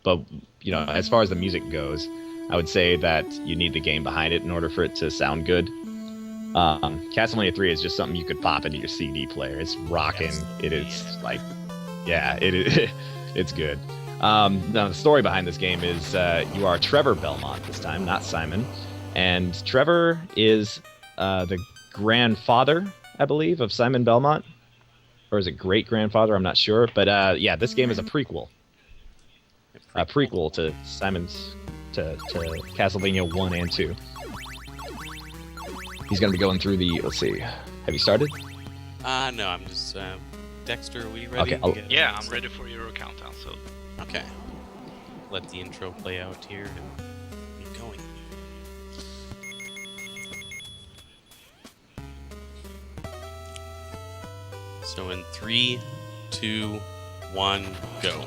But you know, as far as the music goes, I would say that you need the game behind it in order for it to sound good. Castlevania 3 is just something you could pop into your CD player. It's rocking. It is like, yeah, it is. It's good. Now the story behind this game is you are Trevor Belmont this time, not Simon, and Trevor is the grandfather, I believe, of Simon Belmont, or is it great grandfather? I'm not sure, but yeah, this game is a prequel to Simon's to Castlevania 1 and 2. He's going to be going through the, let's see, have you started? No, I'm just, Dexter, are we ready? Okay, yeah, I'm ready for your countdown, so. Okay. Let the intro play out here and keep going. So in 3, 2, 1, go.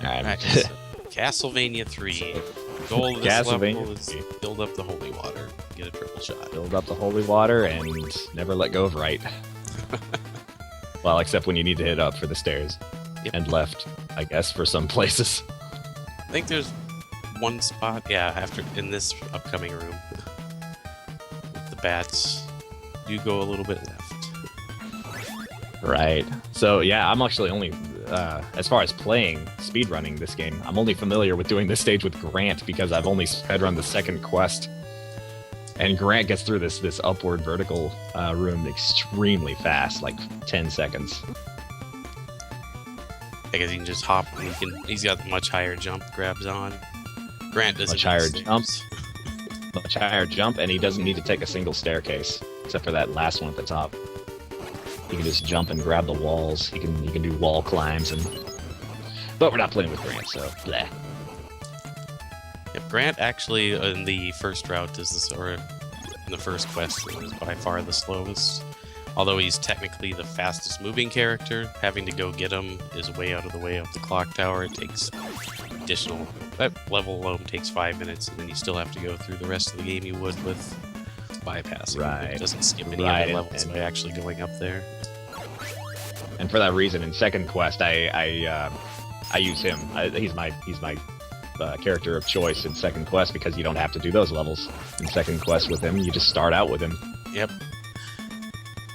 Alright. So Castlevania 3. The goal of this level is build up the holy water. Get a triple shot. Build up the holy water and never let go of right. Well, except when you need to hit up for the stairs. Yep. And left, I guess, for some places. I think there's one spot, yeah, after in this upcoming room. With the bats, you go a little bit left. Right. So, yeah, I'm actually only, as far as playing, speedrunning this game, I'm only familiar with doing this stage with Grant because I've only speedrun the second quest. And Grant gets through this upward vertical room extremely fast, like 10 seconds. Because he can just hop, and he's got much higher jump grabs on. Grant doesn't Much higher jump, and he doesn't need to take a single staircase, except for that last one at the top. He can just jump and grab the walls. He can do wall climbs, but we're not playing with Grant, so bleh. Yep, Grant actually in the first route or in the first quest is by far the slowest. Although he's technically the fastest moving character, having to go get him is way out of the way of the clock tower. It takes additional, that level alone takes 5 minutes, and then you still have to go through the rest of the game you would with bypassing. Right. It doesn't skip any other levels by actually going up there. And for that reason, in second quest, I use him. He's my character of choice in second quest because you don't have to do those levels in second quest with him. You just start out with him. Yep.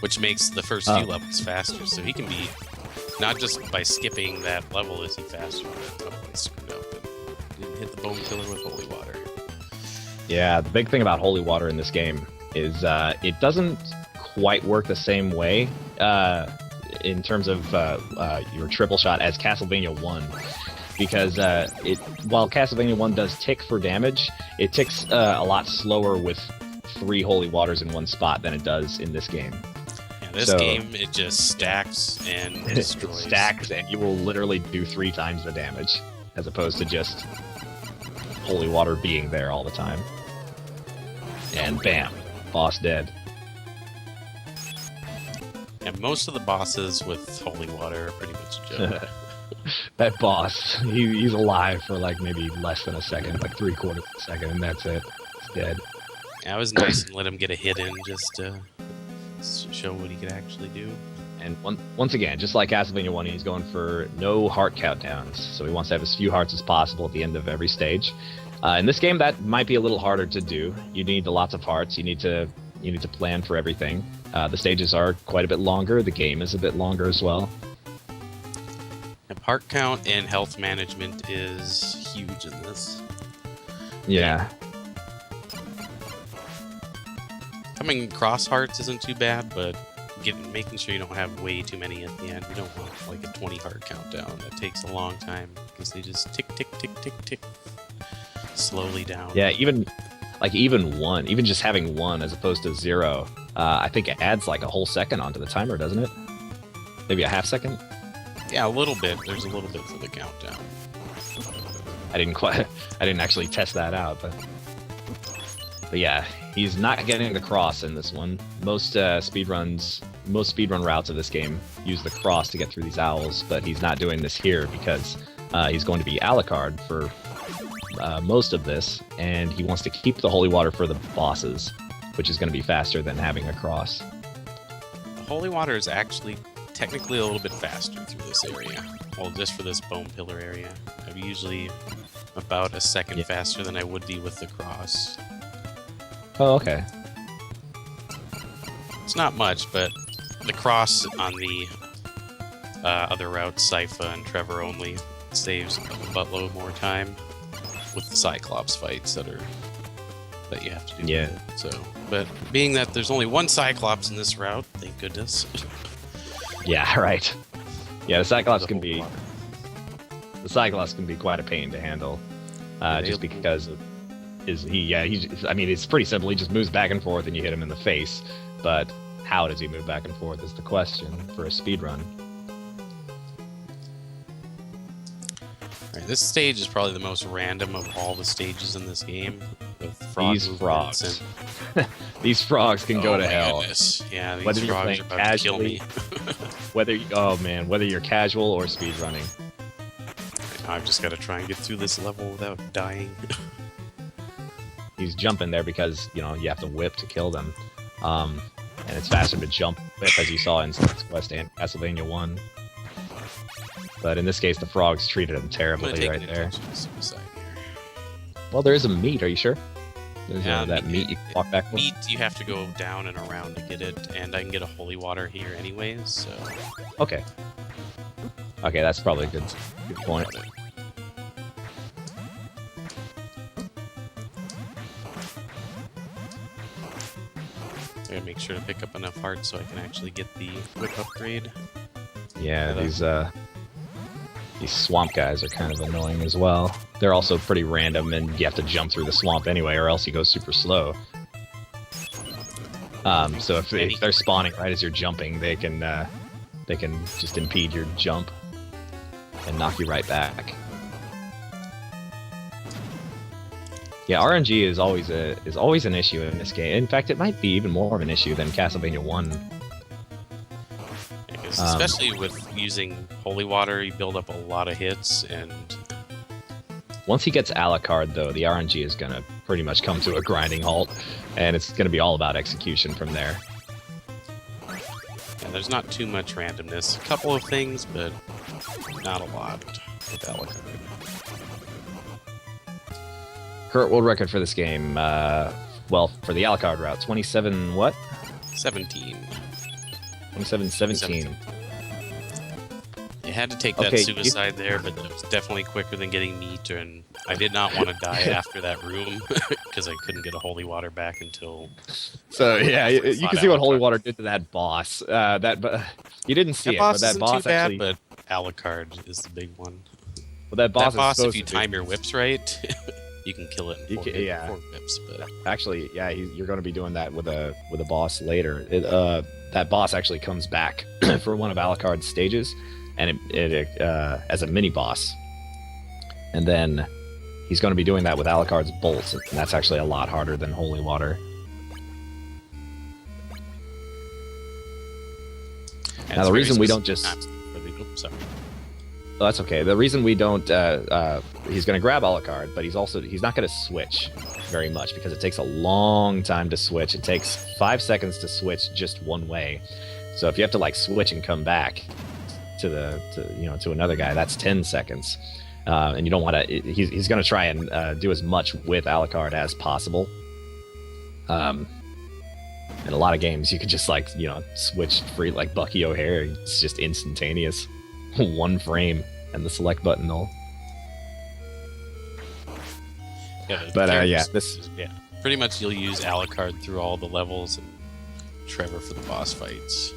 Which makes the first few levels faster, so he can be, not just by skipping that level is he faster, but I screwed up and didn't hit the bone killer with holy water. Yeah, the big thing about holy water in this game is it doesn't quite work the same way in terms of your triple shot as Castlevania 1. Because while Castlevania 1 does tick for damage, it ticks a lot slower with 3 holy waters in one spot than it does in this game. This game, it just stacks and destroys. It stacks, and you will literally do 3 times the damage, as opposed to just holy water being there all the time. And bam, boss dead. And most of the bosses with holy water are pretty much a joke. That boss, he's alive for like maybe less than a second, like 3/4 of a second, and that's it. He's dead. Yeah, it was nice and let him get a hit in just to show what he could actually do. And once again, just like Castlevania 1, he's going for no heart countdowns. So he wants to have as few hearts as possible at the end of every stage. In this game, that might be a little harder to do. You need lots of hearts. You need to plan for everything. The stages are quite a bit longer. The game is a bit longer as well. And heart count and health management is huge in this. Yeah. Coming across hearts isn't too bad, but making sure you don't have way too many at the end. You don't want like a 20 heart countdown. That takes a long time because they just tick, tick, tick, tick, tick, slowly down. Yeah, even one, even just having 1 as opposed to 0, I think it adds like a whole second onto the timer, doesn't it? Maybe a half second? Yeah, a little bit. There's a little bit for the countdown. I didn't actually test that out, but yeah, he's not getting the cross in this one. Most speedrun routes of this game use the cross to get through these owls, but he's not doing this here because he's going to be Alucard for most of this, and he wants to keep the holy water for the bosses, which is going to be faster than having a cross. The holy water is actually technically a little bit faster through this area. Well, just for this bone pillar area. I'm usually about a second faster than I would be with the cross. Oh, okay. It's not much, but the cross on the other routes, Sypha and Trevor only, saves a buttload more time with the Cyclops fights that you have to do. Yeah. With it. So, but being that there's only one Cyclops in this route, thank goodness. Yeah, right. Yeah, the Cyclops can be quite a pain to handle, just because of I mean, it's pretty simple. He just moves back and forth, and you hit him in the face. But how does he move back and forth is the question for a speedrun. Right, this stage is probably the most random of all the stages in this game. With These frogs. These frogs can go to hell. Goodness. Yeah, these Whether you're frogs playing are about to kill me. whether you're casual or speedrunning. I've just got to try and get through this level without dying. He's jumping there because, you have to whip to kill them. And it's faster to jump whip, as you saw in Snake's Quest and Castlevania 1. But in this case, the frogs treated him terribly right there. Suicide here. Well, there is a meat, are you sure? There's that meat you can walk back with? Meat, you have to go down and around to get it, and I can get a holy water here anyways, so... Okay. Okay, that's probably a good point. I gotta make sure to pick up enough hearts so I can actually get the whip upgrade. Yeah, these swamp guys are kind of annoying as well. They're also pretty random, and you have to jump through the swamp anyway, or else you go super slow. So if they're spawning right as you're jumping, they can just impede your jump and knock you right back. Yeah, RNG is always an issue in this game. In fact, it might be even more of an issue than Castlevania 1. Especially with using holy water, you build up a lot of hits, and once he gets Alucard, though, the RNG is going to pretty much come to a grinding halt, and it's going to be all about execution from there. Yeah, there's not too much randomness. A couple of things, but not a lot with Alucard. Current world record for this game, well, for the Alucard route, 27 what? 17. 27-17. You had to take that suicide there, but it was definitely quicker than getting meat, and I did not want to die after that room, because I couldn't get a holy water back until... So, yeah, you can see what holy water did to that boss. You didn't see it, but that boss too bad, actually... but Alucard is the big one. Well, that boss, if you time your whips right, you can kill it in four whips. But actually, yeah, you're going to be doing that with a boss later. That boss actually comes back for one of Alucard's stages, and it as a mini boss. And then he's going to be doing that with Alucard's bolts, and that's actually a lot harder than holy water. Now the reason we don't just... sorry. Oh, that's okay. The reason we don't... he's going to grab Alucard, but he's not going to switch very much because it takes a long time to switch. It takes 5 seconds to switch just one way. So if you have to like switch and come back to another guy, that's 10 seconds. And you don't want to... He's going to try and do as much with Alucard as possible. In a lot of games, you could just switch free like Bucky O'Hare. It's just instantaneous. One frame and the select button will... Pretty much you'll use Alucard through all the levels and Trevor for the boss fights.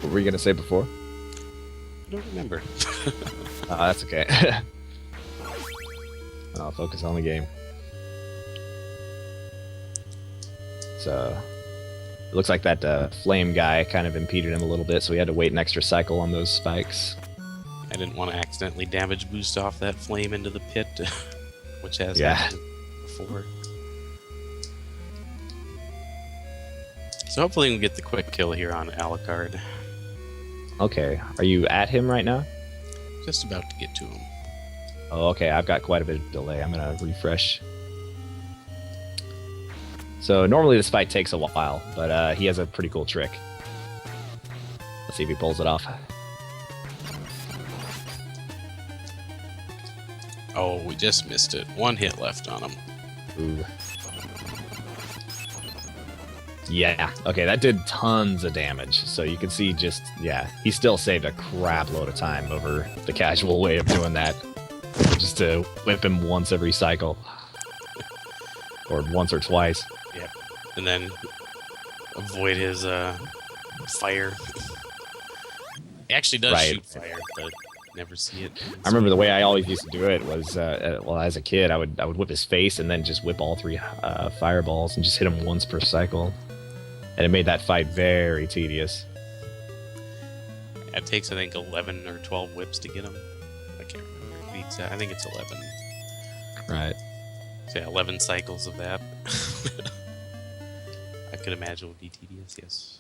What were you going to say before? I don't remember. That's okay. I'll focus on the game. So, it looks like that flame guy kind of impeded him a little bit, so we had to wait an extra cycle on those spikes. I didn't want to accidentally damage boost off that flame into the pit, which has happened before. So hopefully we can get the quick kill here on Alucard. Okay, are you at him right now? Just about to get to him. Oh, okay, I've got quite a bit of delay. I'm going to refresh. So normally this fight takes a while, but he has a pretty cool trick. Let's see if he pulls it off. Oh, we just missed it. One hit left on him. Ooh. Yeah, okay, that did tons of damage. So you can see just, yeah, he still saved a crap load of time over the casual way of doing that. Just to whip him once every cycle. Or once or twice. Yep. And then avoid his fire. He actually does shoot fire, but never see it. I remember the way I always used to do it was, well, as a kid, I would whip his face and then just whip all 3 fireballs and just hit him once per cycle. And it made that fight very tedious. It takes, I think, 11 or 12 whips to get him. I can't remember the exact. I think it's 11. Right. So yeah, 11 cycles of that. I could imagine would be tedious, yes.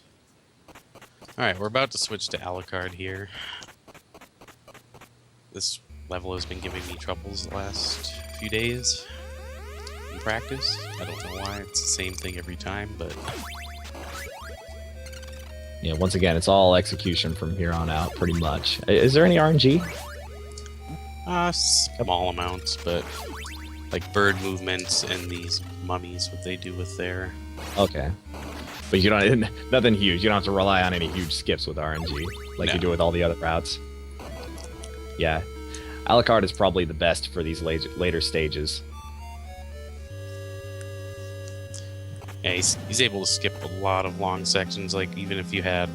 Alright, we're about to switch to Alucard here. This level has been giving me troubles the last few days in practice. I don't know why, it's the same thing every time, but... Yeah, once again, it's all execution from here on out, pretty much. Is there any RNG? Small amounts, but... like bird movements and these mummies, what they do with their... Okay. But you don't... nothing huge. You don't have to rely on any huge skips with RNG, like you do with all the other routes. Yeah. Alucard is probably the best for these later stages. Yeah, he's able to skip a lot of long sections, like even if you had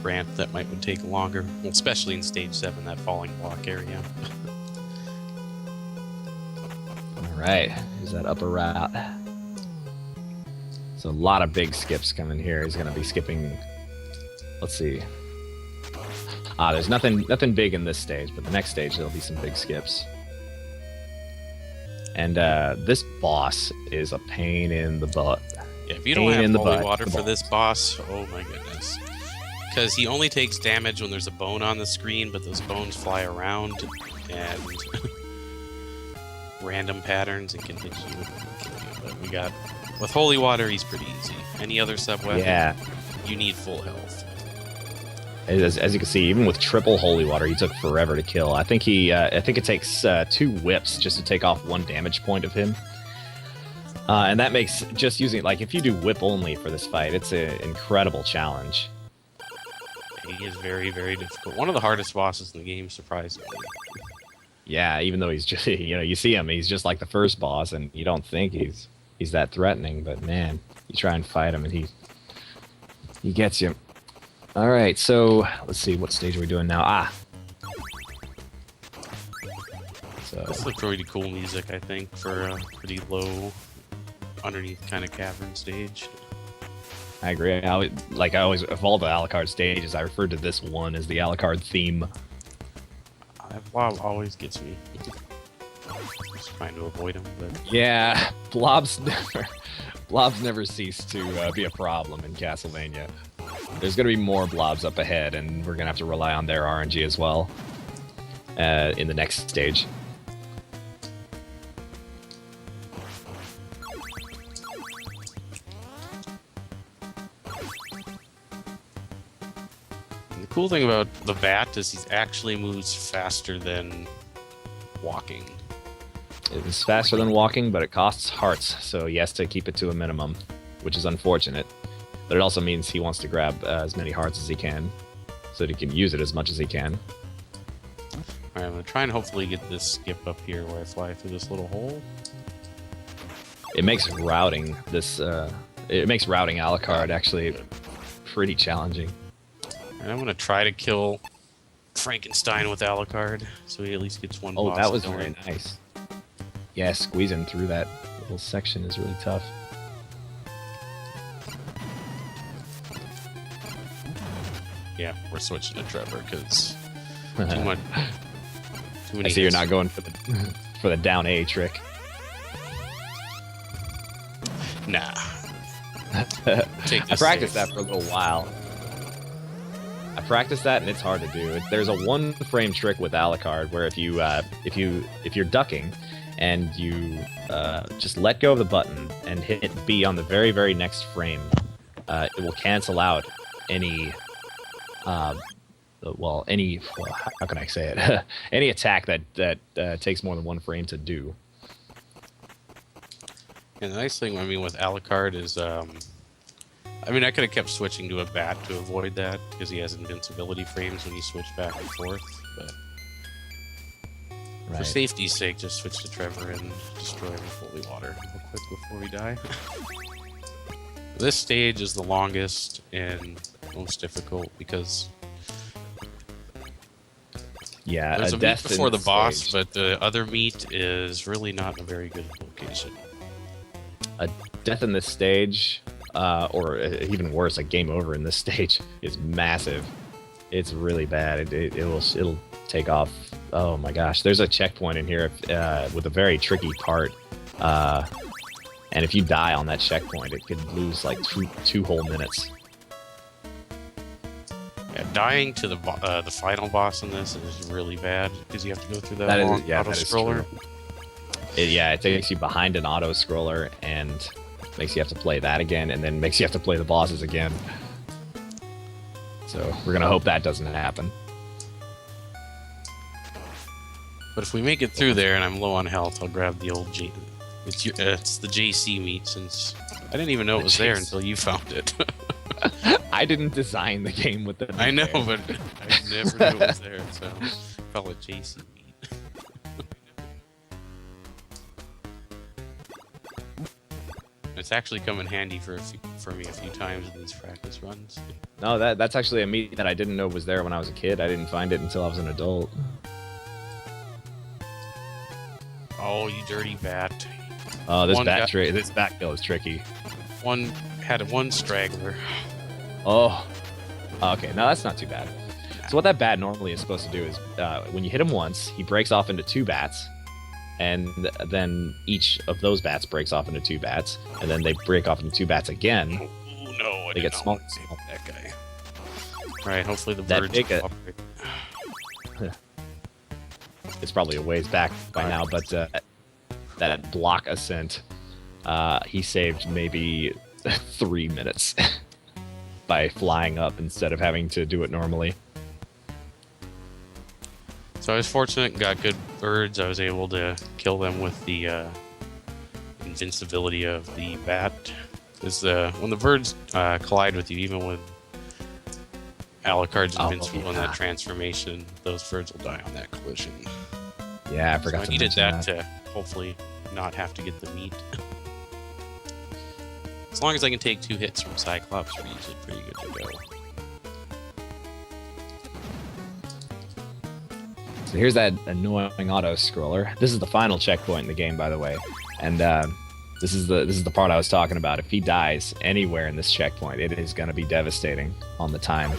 Grant, that would take longer, well, especially in Stage 7, that falling block area. Alright, here's that upper route. So a lot of big skips coming here. He's going to be skipping... Let's see. There's nothing big in this stage, but the next stage there'll be some big skips. And this boss is a pain in the butt. Yeah, if you don't have holy water for this boss, oh my goodness. Because he only takes damage when there's a bone on the screen, but those bones fly around and random patterns and can hit you and kill you. But we got... with holy water, he's pretty easy. Any other sub-weapon, you need full health. As you can see, even with triple holy water, he took forever to kill. I think it takes 2 whips just to take off 1 damage point of him. And that makes just using it, like if you do whip only for this fight, it's an incredible challenge. He is very, very difficult. One of the hardest bosses in the game, surprisingly. Yeah, even though he's just, you see him, he's just like the first boss, and you don't think he's that threatening, but man, you try and fight him, and he gets you. All right, so let's see, what stage are we doing now? So this looks really cool music, I think, for a pretty low, underneath kind of cavern stage. I agree. I always, of all the Alucard stages, I referred to this one as the Alucard theme. Blob always gets me. Just trying to avoid him, but... Yeah, blobs never cease to be a problem in Castlevania. There's going to be more blobs up ahead, and we're going to have to rely on their RNG as well in the next stage. The cool thing about the Vat is he actually moves faster than walking. It's faster than walking, but it costs hearts, so he has to keep it to a minimum, which is unfortunate. But it also means he wants to grab as many hearts as he can, so that he can use it as much as he can. Alright, I'm going to try and hopefully get this skip up here where I fly through this little hole. It makes routing Alucard actually pretty challenging. And I'm going to try to kill Frankenstein with Alucard, so he at least gets one boss. Oh, that was going. very nice. Yeah, squeezing through that little section is really tough. Yeah, we're switching to Trevor, because too many I see you're not going for the down A trick. Nah. I practiced that for a little while. I practiced that, and it's hard to do. There's a 1-frame trick with Alucard where if you're ducking and you just let go of the button and hit B on the very, very next frame, it will cancel out any how can I say it? Any attack that takes more than 1 frame to do. And the nice thing, I mean, with Alucard is, I mean, I could have kept switching to a bat to avoid that because he has invincibility frames when you switch back and forth. But for safety's sake, just switch to Trevor and destroy him with holy water real quick before we die. This stage is the longest and most difficult because there's a meat before the boss, but the other meat is really not in a very good location. A death in this stage, or even worse, a game over in this stage, is massive. It's really bad. It'll take off. Oh my gosh! There's a checkpoint in here with a very tricky part, and if you die on that checkpoint, it could lose like two whole minutes. Yeah, dying to the final boss in this is really bad because you have to go through that long auto-scroller. It takes you behind an auto-scroller and makes you have to play that again, and then makes you have to play the bosses again. So we're gonna hope that doesn't happen. But if we make it through there and I'm low on health, I'll grab the old G. It's the JC meat, since I didn't even know it was there until you found it. I didn't design the game with the. I know, but I never knew it was there, so I call it JC meat. It's actually come in handy for me a few times in these practice runs. No, that's actually a meat that I didn't know was there when I was a kid. I didn't find it until I was an adult. Oh, you dirty bat! Oh, this bat kill is tricky. Had one straggler. Oh, okay. No, that's not too bad. So what that bat normally is supposed to do is, when you hit him once, he breaks off into 2 bats, and then each of those bats breaks off into 2 bats, and then they break off into 2 bats again. Oh no! They get small. That guy. All right. Hopefully the birds. It's probably a ways back by now, but that block ascent, he saved maybe 3 minutes by flying up instead of having to do it normally. So I was fortunate and got good birds. I was able to kill them with the invincibility of the bat. Because when the birds collide with you, even when Alucard's invincible in that transformation, those birds will die on that collision. Yeah, I forgot I needed that to hopefully not have to get the meat. As long as I can take 2 hits from Cyclops, we're usually pretty good to go. So here's that annoying auto-scroller. This is the final checkpoint in the game, by the way. And this is the part I was talking about. If he dies anywhere in this checkpoint, it is going to be devastating on the time.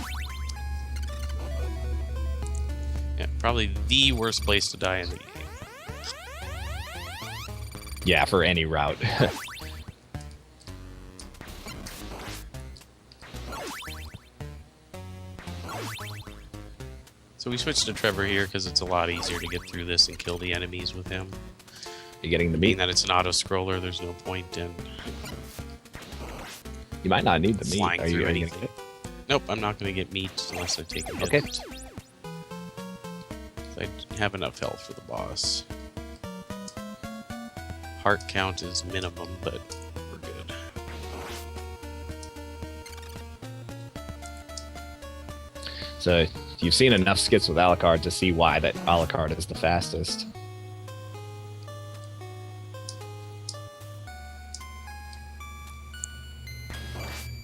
Yeah, probably the worst place to die in the game. Yeah, for any route. So we switched to Trevor here because it's a lot easier to get through this and kill the enemies with him. You're getting the meat. Being that it's an auto-scroller, there's no point in... You might not need the meat. Flying through you anything. Nope, I'm not going to get meat unless I take a hit. Okay. I have enough health for the boss. Heart count is minimum, but we're good. So you've seen enough skits with Alucard to see why that Alucard is the fastest.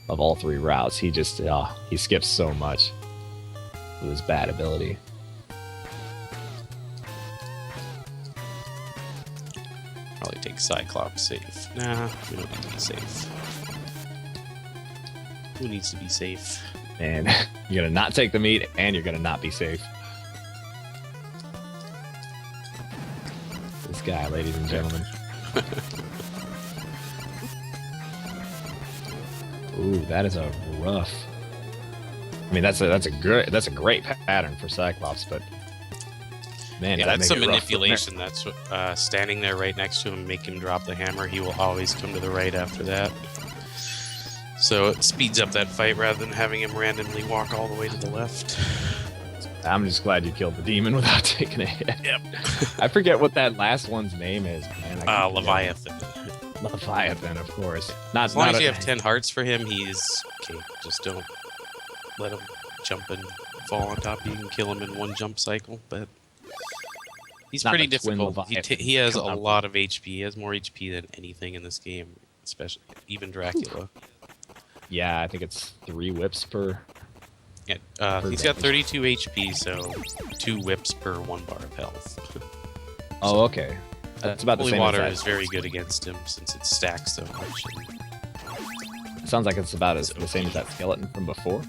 Of all 3 routes, he just he skips so much with his bad ability. Probably take Cyclops safe. Nah, we don't need to be safe. Who needs to be safe? And you're gonna not take the meat, and you're gonna not be safe. This guy, ladies and gentlemen. Ooh, that is a rough. I mean, that's a great pattern for Cyclops, but man, yeah, that's some manipulation. That's what, standing there right next to him, make him drop the hammer. He will always come to the right after that. So it speeds up that fight rather than having him randomly walk all the way to the left. I'm just glad you killed the demon without taking a hit. Yep. I forget what that last one's name is, man. Leviathan. Leviathan, of course. Not As long not as you a- have 10 hearts for him, he's okay. Just don't let him jump and fall on top. You can kill him in one jump cycle, but he's Not pretty the twin difficult. Leviathan. He has a Come on. lot of HP. He has more HP than anything in this game, especially even Dracula. Yeah, I think it's 3 whips per. Yeah, he's got 32 HP, so 2 whips per 1 bar of health. Oh, okay. That's about the Holy same water as is very good against him since it stacks so much. It sounds like it's about the same as that skeleton from before.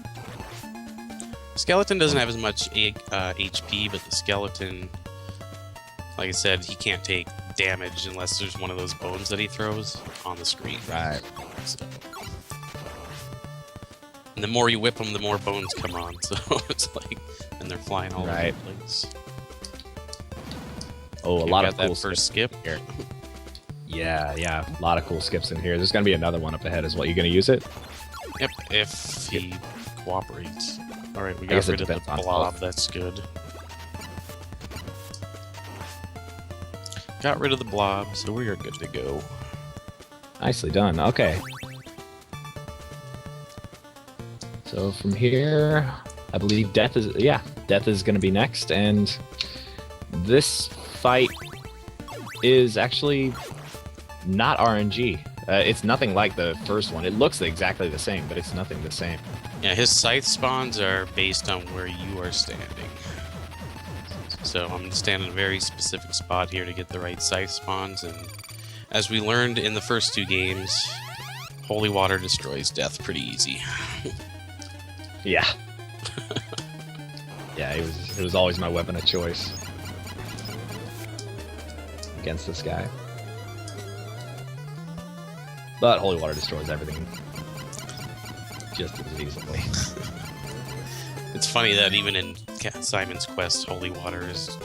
Skeleton doesn't have as much HP, but the skeleton, like I said, he can't take damage unless there's one of those bones that he throws on the screen. Right. So. And the more you whip them, the more bones come on. So it's like, and they're flying all over Right. the place. Oh, a You lot got of that cool first skips skip. here. Yeah, a lot of cool skips in here. There's gonna be another one up ahead as well. You gonna use it? Yep, if he cooperates. All right, we I got guess it rid of the depends on blob. health. That's good. Got rid of the blob, so we are good to go. Nicely done. Okay. So from here, I believe death is gonna be next, and this fight is actually not RNG. It's nothing like the first one. It looks exactly the same, but it's nothing the same. Yeah, his scythe spawns are based on where you are standing. So I'm going to stand in a very specific spot here to get the right scythe spawns, and as we learned in the first 2 games, holy water destroys death pretty easy. Yeah. Yeah, it was always my weapon of choice against this guy. But holy water destroys everything just as easily. It's funny that even in Simon's Quest, holy water is...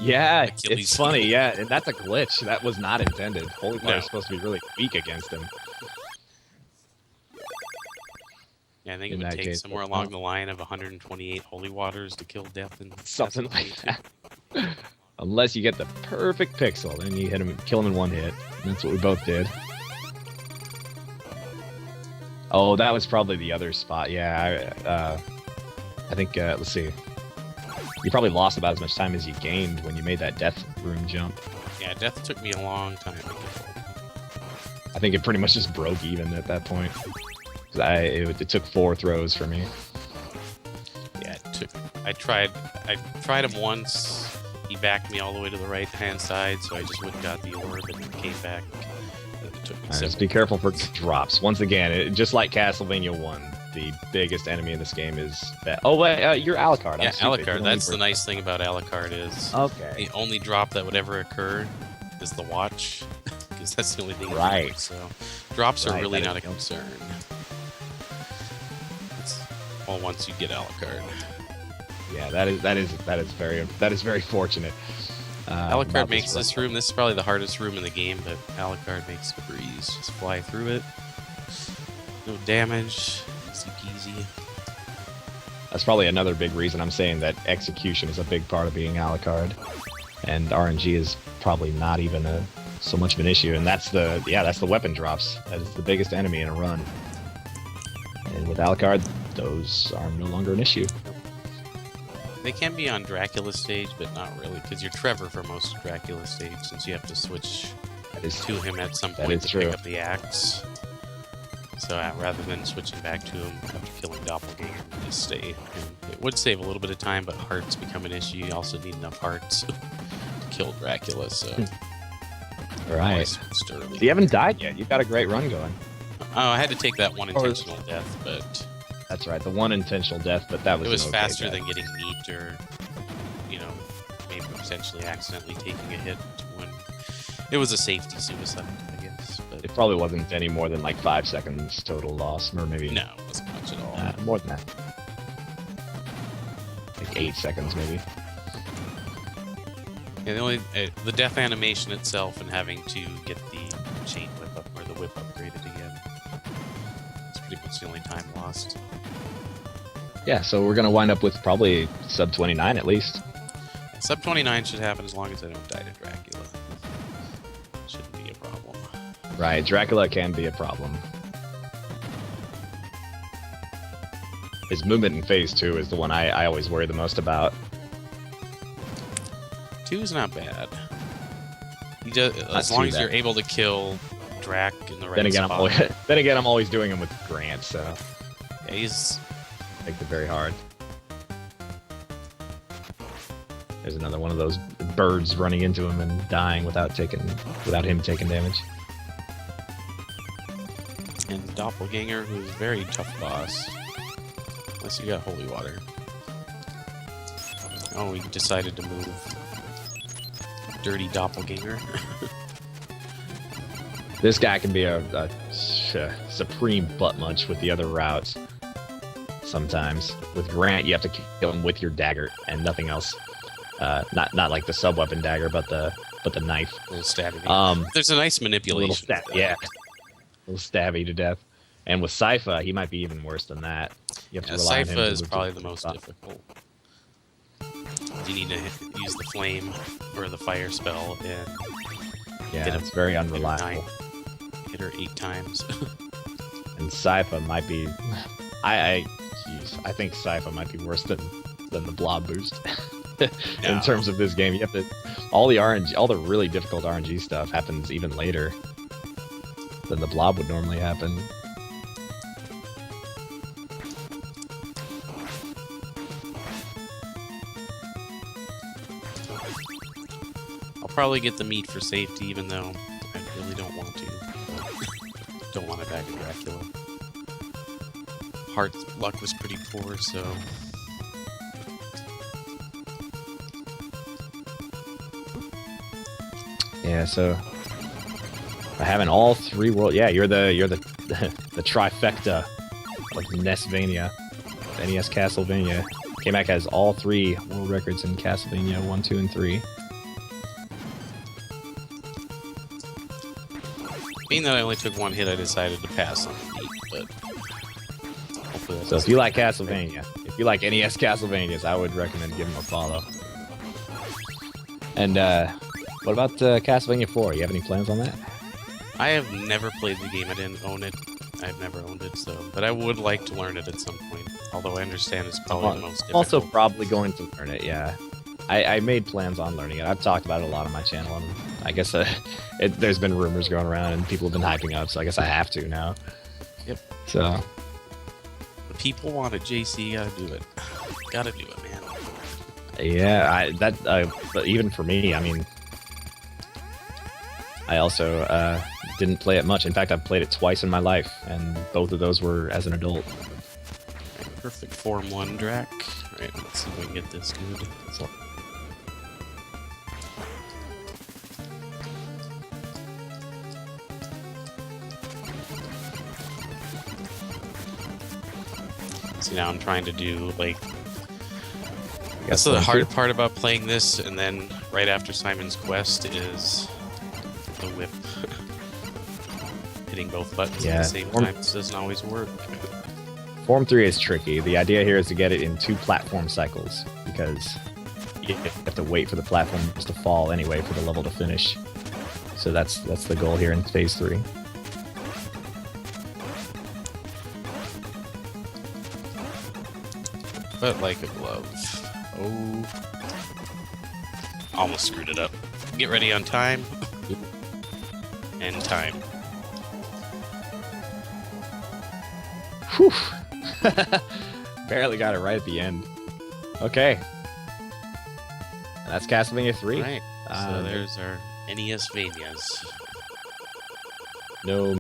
Yeah, Achilles. it's funny, yeah, and that's a glitch. That was not intended. Holy water No. is supposed to be really weak against him. Yeah, I think In it would that take case, somewhere but- along the line of 128 holy waters to kill death in Something like Castlevania. that. Unless you get the perfect pixel, then you hit him, kill him in one hit. And that's what we both did. Oh, that was probably the other spot. Yeah, I think. Let's see. You probably lost about as much time as you gained when you made that death room jump. Yeah, death took me a long time to kill. I think it pretty much just broke even at that point. 'Cause it took 4 throws for me. Yeah, it took. I tried him once. He backed me all the way to the right hand side, so I just went and got the orb and then came back. And it took me Just several- be careful for drops. Once again, just like Castlevania 1, the biggest enemy in this game is that. Oh wait, you're Alucard. I'm Yeah, stupid. Alucard. You That's the only nice thing about Alucard is Okay. the only drop that would ever occur is the watch, because that's the only thing. Right. So drops are Right, really that not a is- concern. Well, once you get Alucard. Yeah, that is very fortunate. Alucard about makes run. this room. This is probably the hardest room in the game, but Alucard makes a breeze. Just fly through it. No damage. Easy peasy. That's probably another big reason I'm saying that execution is a big part of being Alucard, and RNG is probably not even so much of an issue. And that's the weapon drops. That is the biggest enemy in a run. And with Alucard, those are no longer an issue. They can be on Dracula stage, but not really, because you're Trevor for most of Dracula stage, since you have to switch That is to him at some That point is to true. pick up the axe. So rather than switching back to him after killing Doppelganger, you just stay. And it would save a little bit of time, but hearts become an issue. You also need enough hearts to kill Dracula, so... right. switched early. You haven't died yet. You've got a great run going. Oh, I had to take that one intentional death, but That's right. The one intentional death, but that was it was an okay faster death. than getting meat or, maybe potentially accidentally taking a hit when it was a safety suicide, I guess. But It probably wasn't any more than like 5 seconds total loss, or maybe no, it wasn't much at all. more than that. Like 8 seconds, maybe. Yeah, the death animation itself and having to get the chain whip up or the whip upgraded again. pretty much the only time lost. Yeah, so we're gonna wind up with probably sub 29 at least. Sub 29 should happen as long as I don't die to Dracula. Shouldn't be a problem. Right, Dracula can be a problem. His movement in phase 2 is the one I always worry the most about. 2 is not bad. He does, as long as you're able to kill Drac in the right spot. Then again, I'm always doing him with Grant, so Yeah, he's... makes it very hard. There's another one of those birds running into him and dying without him taking damage. And Doppelganger, who's a very tough boss. Unless you got Holy Water. Oh, we decided to move. Dirty Doppelganger. This guy can be a supreme butt munch with the other routes. Sometimes with Grant, you have to kill him with your dagger and nothing else. Not like the sub weapon dagger, but the knife. A little stabby. There's a nice manipulation. Yeah, a little stabby to death. And with Sypha, he might be even worse than that. You have to rely on him Sypha is probably the most difficult. You need to use the flame or the fire spell and yeah, it's very unreliable. Hit her 8 times. And Sypha might be. I think Sypha might be worse than the blob boost. In terms of this game, you have to all the really difficult RNG stuff happens even later than the blob would normally happen. I'll probably get the meat for safety, even though I really don't want to. Don't want to die to Dracula. Heart luck was pretty poor, so. Yeah, so having all 3 world. Yeah, you're the trifecta of NESvania, NES Castlevania. K-Mac has all 3 world records in Castlevania 1, 2, and 3. Being that I only took 1 hit, I decided to pass on the meat, but hopefully So if you like Castlevania, if you like NES Castlevanias, I would recommend giving them a follow. And what about Castlevania 4? You have any plans on that? I have never played the game. I didn't own it. I've never owned it, so but I would like to learn it at some point. Although I understand it's probably the most difficult. Also probably going to learn it, yeah. I made plans on learning it. I've talked about it a lot on my channel, and I guess there's been rumors going around, and people have been hyping up, so I guess I have to now. Yep. So. The people want it, JC. Gotta do it. Gotta do it, man. Yeah, but even for me, I mean, I also didn't play it much. In fact, I've played it twice in my life, and both of those were as an adult. Perfect Form 1 Drac. Alright, let's see if we can get this good. So, see, now I'm trying to do, like... That's the hard part about playing this, and then right after Simon's Quest is the whip. Hitting both buttons at the same time doesn't always work. Form 3 is tricky. The idea here is to get it in 2 platform cycles, because you have to wait for the platforms to fall anyway for the level to finish. So that's the goal here in phase 3. But like a glove. Oh. Almost screwed it up. Get ready on time. And time. Whew. Barely got it right at the end. Okay. And that's Castlevania 3. Right. So there's our NES Vanias. No